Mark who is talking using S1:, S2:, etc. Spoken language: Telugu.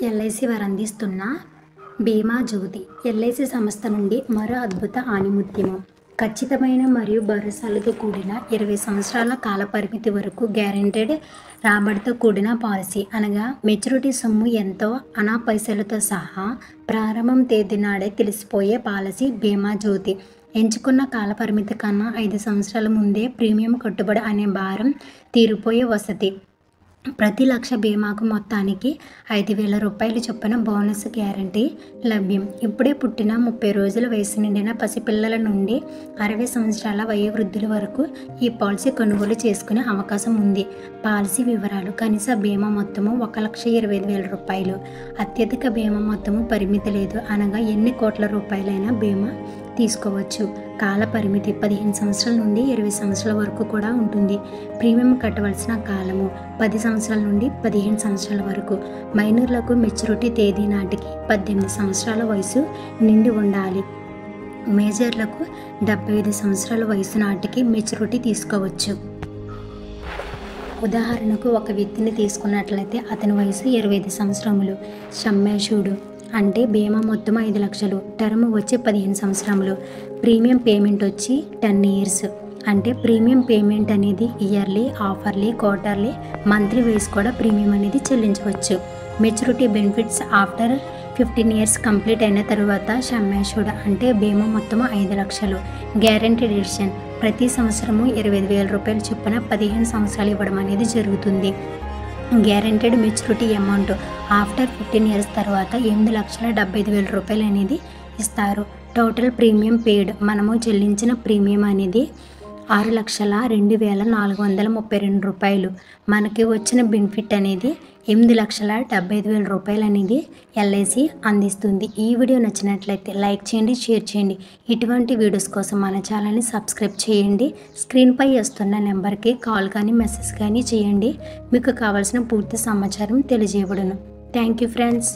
S1: ఎల్ఐసి వారు అందిస్తున్న బీమా జ్యోతి ఎల్ఐసి సంస్థ నుండి మరో అద్భుత ఆణిముత్యము. ఖచ్చితమైన మరియు భరోసాలతో కూడిన 20 సంవత్సరాల కాల పరిమితి వరకు గ్యారెంటెడ్ రాబడితో కూడిన పాలసీ. అనగా మెచ్యూరిటీ సొమ్ము ఎంతో అనా పైసలతో సహా ప్రారంభం తేదీ నాడే తెలిసిపోయే పాలసీ బీమా జ్యోతి. ఎంచుకున్న కాల పరిమితి కన్నా 5 సంవత్సరాల ముందే ప్రీమియం కట్టుబడి అనే భారం తీరిపోయే వసతి. ప్రతి లక్ష బీమాకు మొత్తానికి 5,000 రూపాయల చొప్పున బోనస్ గ్యారంటీ లభ్యం. ఇప్పుడే పుట్టిన 30 రోజుల వయసు నిండిన పసిపిల్లల నుండి 60 సంవత్సరాల వయోవృద్ధుల వరకు ఈ పాలసీ కొనుగోలు చేసుకునే అవకాశం ఉంది. పాలసీ వివరాలు: కనీస బీమా మొత్తము 1,25,000 రూపాయలు. అత్యధిక బీమా మొత్తము పరిమితి లేదు, అనగా ఎన్ని కోట్ల రూపాయలైనా బీమా తీసుకోవచ్చు. కాల పరిమితి 15 సంవత్సరాల నుండి 20 సంవత్సరాల వరకు కూడా ఉంటుంది. ప్రీమియం కట్టవలసిన కాలము 10 సంవత్సరాల నుండి 15 సంవత్సరాల వరకు. మైనర్లకు మెచ్యూరిటీ తేదీ నాటికి 18 సంవత్సరాల వయసు నిండి ఉండాలి. మేజర్లకు 75 సంవత్సరాల వయసు నాటికి మెచ్యూరిటీ తీసుకోవచ్చు. ఉదాహరణకు ఒక వ్యక్తిని తీసుకున్నట్లయితే అతని వయసు 25 సంవత్సరములు. సమ్మేషుడు అంటే బీమా మొత్తం 5 లక్షలు, టర్మ్ వచ్చి 15 సంవత్సరములు. ప్రీమియం పేమెంట్ వచ్చి 10 ఇయర్స్. అంటే ప్రీమియం పేమెంట్ అనేది yearly, half-yearly, quarterly, monthly wise కూడా ప్రీమియం అనేది చెల్లించవచ్చు. Maturity benefits after 15 years complete అయిన తరువాత సమ్మేషుడ్ అంటే బీమా మొత్తం 5 లక్షలు. గ్యారెంటీడ్ ఎడిషన్ ప్రతి సంవత్సరము 25,000 రూపాయల చొప్పున 15 సంవత్సరాలు ఇవ్వడం అనేది జరుగుతుంది. Guaranteed maturity amount after 15 years తర్వాత 8,75,000 రూపాయలు అనేది ఇస్తారు. టోటల్ ప్రీమియం పెయిడ్ మనము చెల్లించిన ప్రీమియం అనేది 6,02,432 రూపాయలు. మనకి వచ్చిన బెనిఫిట్ అనేది 8,75,000 రూపాయలు అనేది ఎల్ఐసి అందిస్తుంది. ఈ వీడియో నచ్చినట్లయితే లైక్ చేయండి, షేర్ చేయండి. ఇటువంటి వీడియోస్ కోసం మన ఛానల్ని సబ్స్క్రైబ్ చేయండి. స్క్రీన్పై వస్తున్న నెంబర్కి కాల్ కానీ మెసేజ్ కానీ చేయండి. మీకు కావాల్సిన పూర్తి సమాచారం తెలియజేయబడును. Thank you friends.